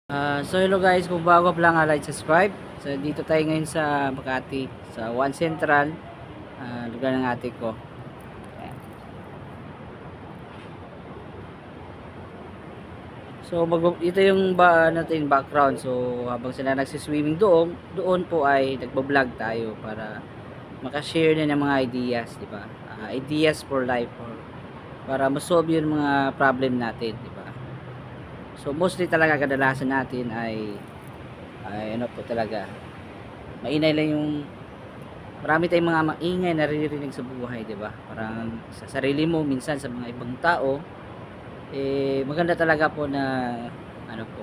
So hello guys, kung bago pa lang like, subscribe. So dito tayo ngayon sa Makati, sa One Central, lugar ng ate ko. Ayan. So ito yung natin background. So habang sila nagsiswimming doon po ay nagbo-vlog tayo para makashare na ng mga ideas, di ba? Ideas for life or para ma-solve yung mga problem natin, di ba? So mostly talaga kadalasan natin ay ano po talaga, mainay lang yung marami tayong mga maingay na naririnig sa buhay, 'di ba? Parang sa sarili mo, minsan sa mga ibang tao, maganda talaga po na ano po,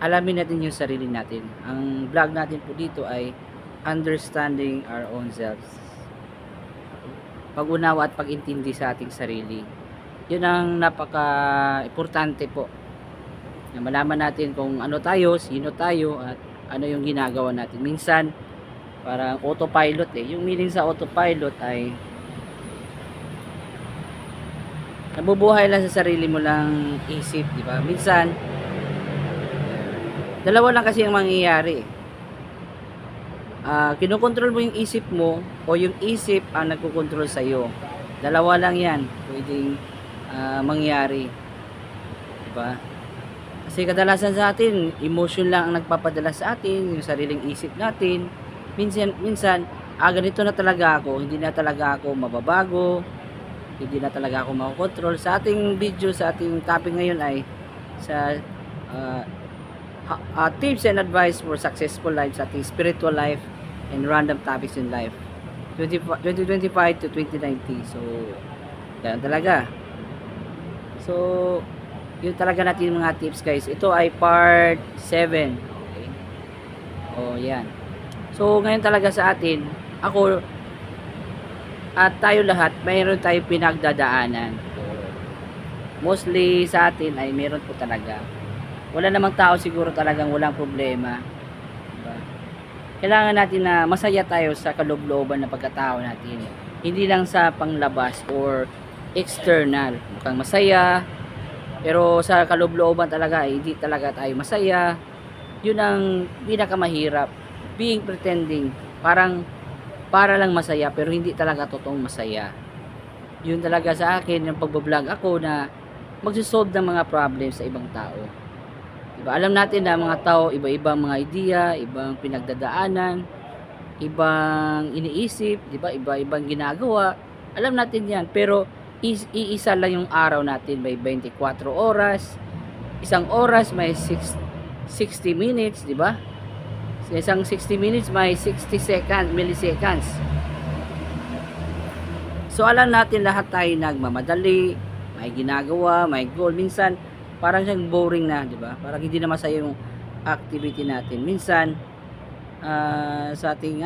alamin natin yung sarili natin. Ang vlog natin po dito ay understanding our own selves. Pag-unawa at pag-intindi sa ating sarili. Yun ang napaka-importante po. Na malaman natin kung ano tayo, sino tayo, at ano yung ginagawa natin. Minsan, parang autopilot Yung meaning sa autopilot ay nabubuhay lang sa sarili mo lang isip, di ba? Minsan, dalawa lang kasi ang mangyayari. Kinokontrol mo yung isip mo o yung isip ang nagkokontrol sa iyo. Dalawa lang yan pwedeng mangyari, di ba? Kasi kadalasan sa atin, emotion lang ang nagpapadala sa atin, yung sariling isip natin. Minsan, ganito na talaga ako, hindi na talaga ako mababago, hindi na talaga ako makokontrol. Sa ating video, sa ating topic ngayon ay sa tips and advice for successful life, sa ating spiritual life and random topics in life. 2025 to 2090. So, ganun talaga. So, yun talaga natin yung mga tips guys. Ito ay part 7. Okay. Yan. So ngayon talaga sa atin, ako at tayo lahat, mayroon tayong pinagdadaanan. So, mostly sa atin ay meron po talaga. Wala namang tao siguro talagang walang problema. Diba? Kailangan natin na masaya tayo sa kaloob-looban ng pagkatao natin. Hindi lang sa panglabas or external. Mukhang masaya, pero sa kaloob-looban talaga, hindi talaga tayo masaya. Yun ang pinakamahirap. Being pretending. Parang para lang masaya, pero hindi talaga totoong masaya. Yun talaga sa akin, yung pagbablog ako na magsisolve ng mga problems sa ibang tao. Diba? Alam natin na mga tao, iba-ibang mga idea, ibang pinagdadaanan, ibang iniisip, diba? Iba-ibang ginagawa. Alam natin yan, pero iisa lang yung araw natin, may 24 oras, isang oras may 60 minutes, di ba? Sa isang 60 minutes may 60 milliseconds. So alam natin lahat tayo nagmamadali, may ginagawa, may goal. Minsan parang siyang boring na, di ba? Parang hindi na masaya yung activity natin. Minsan sa ating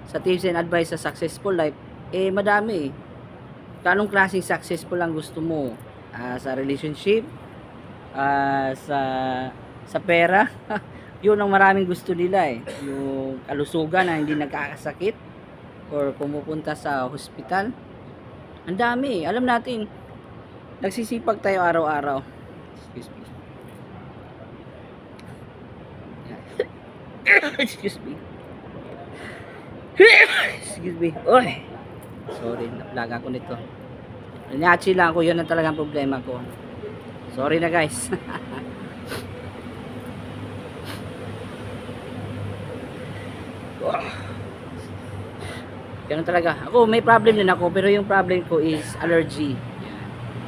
sa tips and advice sa successful life, madami Anong klaseng successful ang gusto mo? Sa relationship? Sa pera? Yun ang maraming gusto nila Yung kalusugan na hindi nagkakasakit or pumupunta sa hospital. Ang dami Alam natin, nagsisipag tayo araw-araw. Excuse me. Excuse me. Excuse me. Oy. Sorry, naplaga ko nito. Nanyachi lang ako, yun ang talagang problema ko. Sorry na guys. Ganun talaga. Ako, may problem din ako, pero yung problem ko is allergy.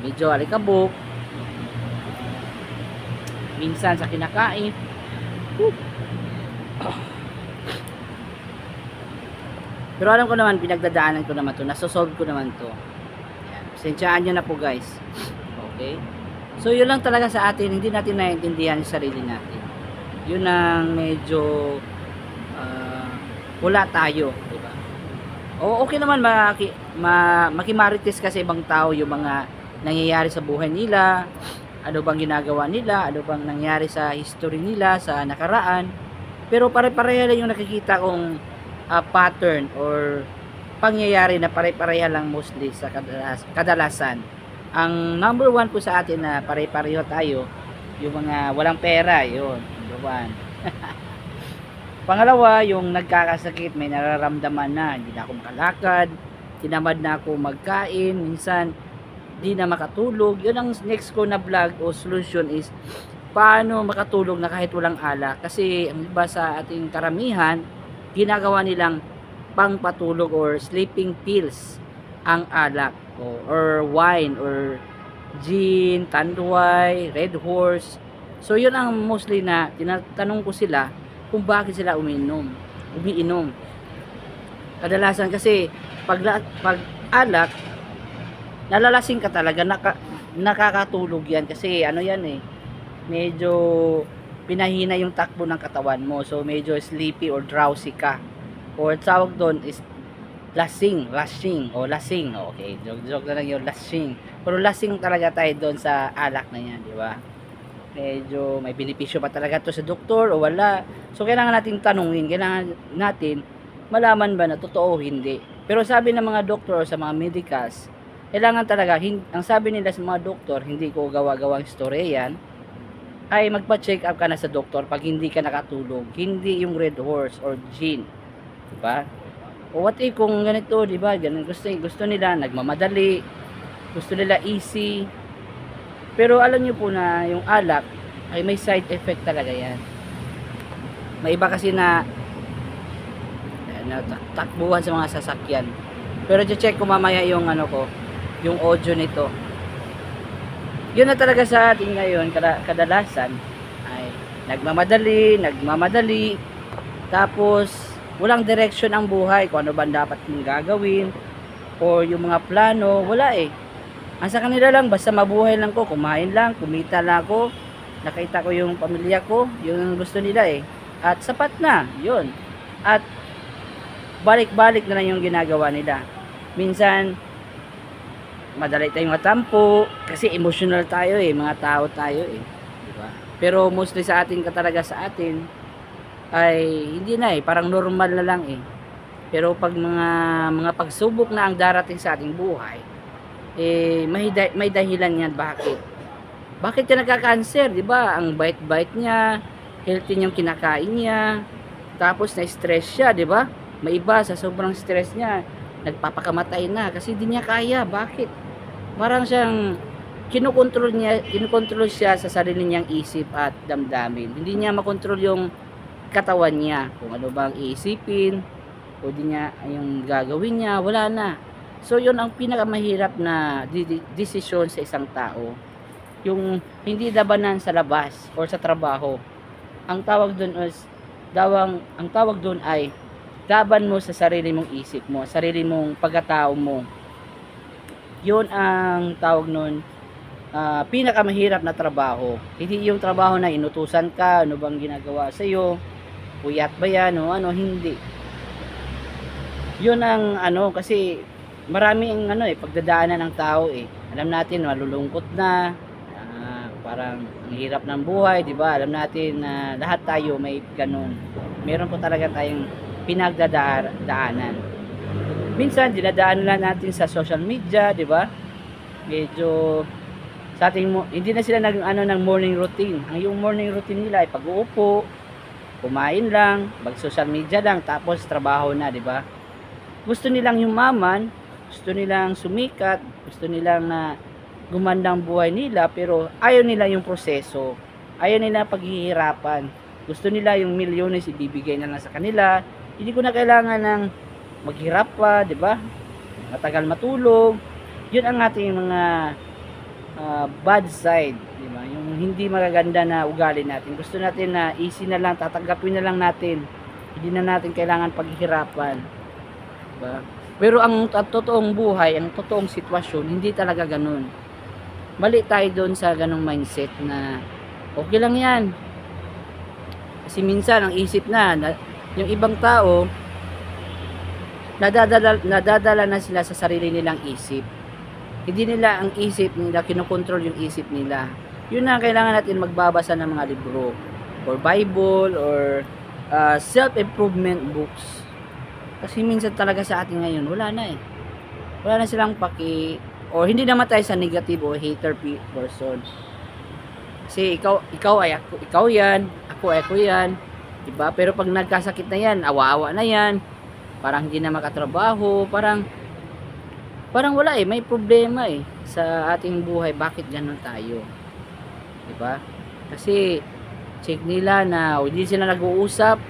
Medyo alikabok. Minsan sa kinakain. Pero alam ko naman, pinagdadaanan ko naman to, nasosolve ko naman to. Ayan. Pasensyaan nyo na po guys. Okay? So yun lang talaga sa atin, hindi natin naiintindihan yung sarili natin. Yun ang medyo wala tayo, diba? Okay naman makimarites ka sa ibang tao yung mga nangyayari sa buhay nila, ano bang ginagawa nila, ano bang nangyari sa history nila, sa nakaraan. Pero pare-pareha lang yung nakikita kong pattern or pangyayari na pare-pareha lang mostly sa kadalasan. Ang number one po sa atin na pare-pareho tayo Yung mga walang pera, yun. Number one. Pangalawa, yung nagkakasakit, may nararamdaman na, hindi na ako makalakad, tinamad na ako magkain, minsan di na makatulog. Yun ang next ko na vlog o solution is paano makatulog na kahit walang alak. Kasi ang iba sa ating karamihan, ginagawa nilang pangpatulog or sleeping pills ang alak or wine or gin, tanduay, red horse. So yun ang mostly na tinatanong ko sila kung bakit sila umiinom. Kadalasan kasi pag alak, nalalasing ka talaga, nakakatulog yan kasi ano yan eh, medyo pinahina yung takbo ng katawan mo, so medyo sleepy or drowsy ka, or tawag doon is lasing, okay, joke na lang yung lasing, pero lasing talaga tayo doon sa alak na yan, di ba? Medyo may benepisyo pa talaga to sa doktor o wala, so kailangan natin tanungin, kailangan natin malaman ba na totoo o hindi. Pero sabi ng mga doktor sa mga medicals, kailangan talaga, ang sabi nila sa mga doktor, hindi ko gawa-gawang istorya yan, ay magpa-check up ka na sa doktor pag hindi ka nakatulog, hindi yung red horse or gin, diba? O what if kung ganito, diba, ganun, gusto nila nagmamadali, gusto nila easy, pero alam nyo po na yung alak ay may side effect talaga yan. May iba kasi na takbuhan sa mga sasakyan, pero check ko mamaya yung ano ko, yung audio nito. Yun na talaga sa atin ngayon, kadalasan ay nagmamadali, tapos walang direction ang buhay, kung ano ba dapat mong gagawin o yung mga plano, wala eh. Ang sa kanila lang, basta mabuhay lang ko, kumain lang, kumita lang ako, nakita ko yung pamilya ko, yun ang gusto nila eh, at sapat na, yun. At balik-balik na lang yung ginagawa nila. Minsan madali tayong matampo kasi emotional tayo eh, mga tao tayo eh, diba? Pero mostly sa atin talaga, sa atin ay hindi na eh, parang normal na lang eh. Pero pag mga pagsubok na ang darating sa ating buhay, eh may dahilan yan bakit siya nagka-cancer, diba? Ang bite niya, healthy yung kinakain niya, tapos na-stress siya, diba? May iba sa sobrang stress niya nagpapakamatay na kasi di niya kaya. Bakit? Parang siyang kinokontrol siya sa sarili niyang isip at damdamin. Hindi niya makontrol yung katawan niya, kung ano bang iisipin o di niya yung gagawin niya, wala na. So yun ang pinakamahirap na desisyon sa isang tao, yung hindi labanan sa labas or sa trabaho. Ang tawag doon ay laban mo sa sarili mong isip mo, sarili mong pagkatao mo. Yun ang tawag nun, pinakamahirap na trabaho. Hindi yung trabaho na inutusan ka, ano bang ginagawa sa iyo, puyat ba yan o ano, hindi. Yun ang kasi maraming pagdadaanan ng tao eh. Alam natin malulungkot na, parang ang hirap ng buhay, di ba? Alam natin na lahat tayo may ganun. Meron po talaga tayong pinagdadaanan. Minsan dinadaan lang natin sa social media, di ba? Medyo sa ating hindi na sila ng morning routine. Ang yung morning routine nila ay pag-uupo, kumain lang, mag-social media lang, tapos trabaho na, di ba? Gusto nilang yumaman, gusto nilang sumikat, gusto nilang na gumandang buhay nila, pero ayaw nila yung proseso, ayaw nila paghihirapan. Gusto nila yung milyones ibibigay na lang sa kanila. Hindi ko na kailangan ng maghirap pa, di ba? Matagal matulog. Yun ang ating mga bad side, di ba? Yung hindi magaganda na ugali natin. Gusto natin na easy na lang, tatanggapin na lang natin. Hindi na natin kailangan paghihirapan. Di ba? Pero ang totoong buhay, ang totoong sitwasyon, hindi talaga ganun. Mali tayo doon sa ganung mindset na okay lang yan. Kasi minsan ang isip yung ibang tao, nadadala na sila sa sarili nilang isip. Hindi nila ang isip nila, kinokontrol yung isip nila. Yun na kailangan natin magbabasa ng mga libro or Bible or self-improvement books. Kasi minsan talaga sa atin ngayon, wala na eh. Wala na silang o hindi naman tayo sa negative o hater person. Kasi ikaw ay ako, ikaw yan, ako ay ako yan, 'di ba? Pero pag nagkasakit na yan, awa-awa na yan, parang hindi na makatrabaho, parang wala may problema sa ating buhay. Bakit gano'n tayo? 'Di ba? Kasi check nila na hindi sila nag-uusap,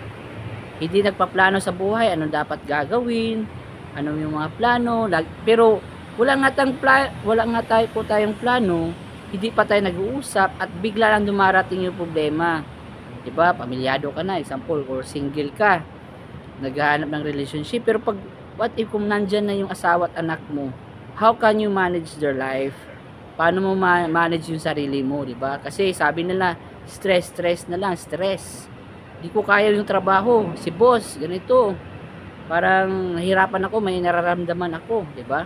hindi nagpaplano sa buhay, anong dapat gagawin, ano yung mga plano, pero wala nga tayong plano, hindi pa tayo nag-uusap at bigla lang dumarating yung problema. 'Di ba? Pamilyado ka na, example, or single ka, naghahanap ng relationship, pero pag what if kung nandyan na yung asawa at anak mo, how can you manage their life? Paano mo manage yung sarili mo, 'di ba? Kasi sabi nila, stress na lang, stress. Di ko kaya yung trabaho, si boss, ganito. Parang nahirapan ako, may nararamdaman ako, 'di ba?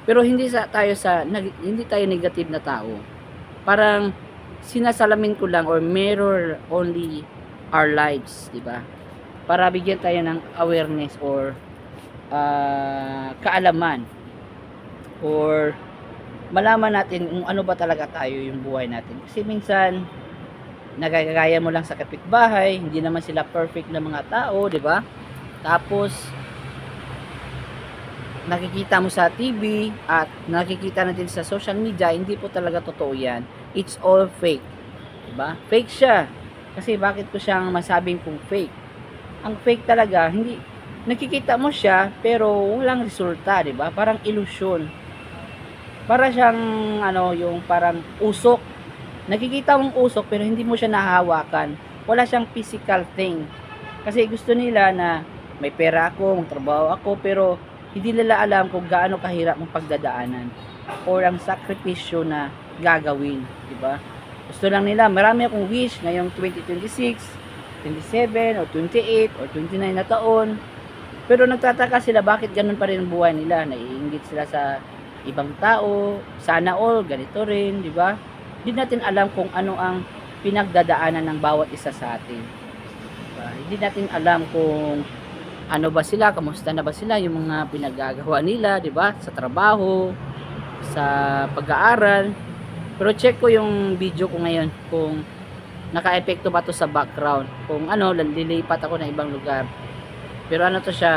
Pero hindi tayo negative na tao. Parang sinasalamin ko lang or mirror only our lives, 'di ba? Para bigyan tayo ng awareness or kaalaman or malaman natin kung ano ba talaga tayo yung buhay natin. Kasi minsan nagagaya mo lang sa kapitbahay, hindi naman sila perfect na mga tao, 'di ba? Tapos nakikita mo sa TV at nakikita natin sa social media, hindi po talaga totoo 'yan. It's all fake, 'di ba? Fake siya. Kasi bakit ko siyang masabing kung fake? Ang fake talaga, hindi nakikita mo siya pero walang resulta, 'di ba? Parang illusion. Para siyang yung parang usok. Nakikita mong usok pero hindi mo siya nahahawakan. Wala siyang physical thing. Kasi gusto nila na may pera ako, magtrabaho ako, pero hindi nila alam kung gaano kahirap ang pagdadaanan or ang sakripisyo na gagawin, 'di ba? Gusto lang nila, marami akong wish ngayong 2026, 27 or 28 or 29 na taon. Pero nagtataka sila bakit ganun pa rin ang buhay nila. Naiinggit sila sa ibang tao, sana all ganito rin, 'di ba? Hindi natin alam kung ano ang pinagdadaanan ng bawat isa sa atin. Diba? Hindi natin alam kung ano ba sila, kamusta na ba sila, yung mga pinagagawa nila, 'di ba? Sa trabaho, sa pag-aaral. Pero check ko yung video ko ngayon kung naka-epekto ba to sa background. Kung lilipat ako ng ibang lugar. Pero to siya,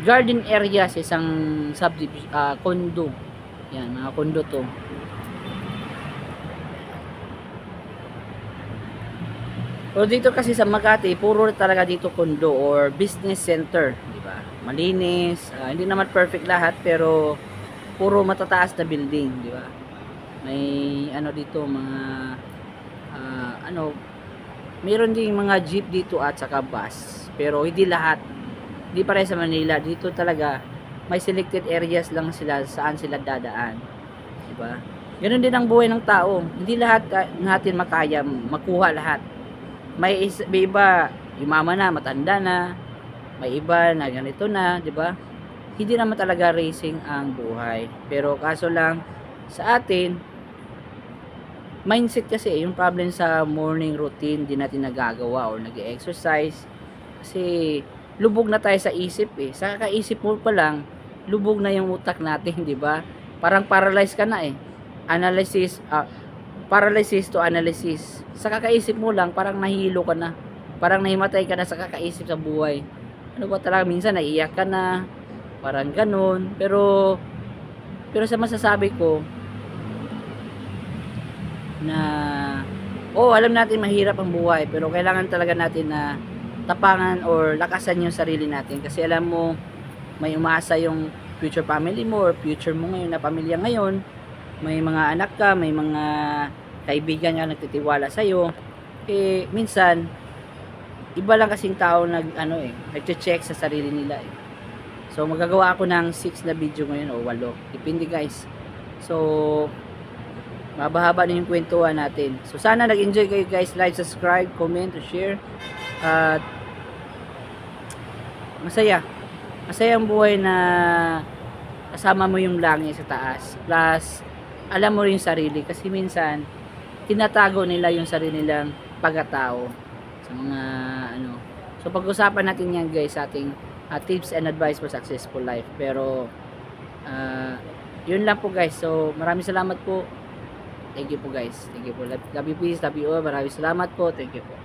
garden area sa isang subdivision, condo. Yan, mga condo to. Pero dito kasi sa Makati, puro talaga dito condo or business center, di ba? Malinis, hindi naman perfect lahat pero puro matataas na building, di ba? May dito mga mayroon ding mga jeep dito at saka bus. Pero hindi lahat. Hindi pare sa Manila, dito talaga may selected areas lang sila saan sila dadaan. Di ba? Ganoon din ang buhay ng tao. Hindi lahat natin makaya makuha lahat. May iba, yumama na, matanda na. May iba na ganito na, 'di ba? Hindi naman talaga racing ang buhay. Pero kaso lang sa atin, mindset kasi yung problem sa morning routine, di natin nagagawa or nag-exercise kasi lubog na tayo sa isip Sa kakaisip mo pa lang, lubog na yung utak natin, 'di ba? Parang paralyzed ka na Paralysis to analysis. Sa kakaisip mo lang, parang nahilo ka na. Parang nahimatay ka na sa kakaisip sa buhay. Ano ba talaga, minsan naiiyak ka na. Parang ganun. Pero sa masasabi ko, na alam natin mahirap ang buhay, pero kailangan talaga natin na tapangan or lakasan yung sarili natin. Kasi alam mo, may umaasa yung future family mo or future mo ngayon na pamilya ngayon. May mga anak ka, may mga kaibigan ka nagtitiwala sa'yo. Minsan, iba lang kasing tao nag-check sa sarili nila So, magagawa ako ng 6 na video ngayon o 8. Depende guys. So, mabahaba na yung kwentuhan natin. So, sana nag-enjoy kayo guys. Like, subscribe, comment, share. At masaya ang buhay na kasama mo yung langit sa taas. Plus, alam mo rin yung sarili kasi minsan tinatago nila yung sarili nilang pagkatao sa mga So pag-usapan natin yan guys sa ating tips and advice for successful life. Pero yun lang po guys. So maraming salamat po Thank you po guys. Thank you po. Love you peace. Love you all. Maraming salamat po. Thank you po.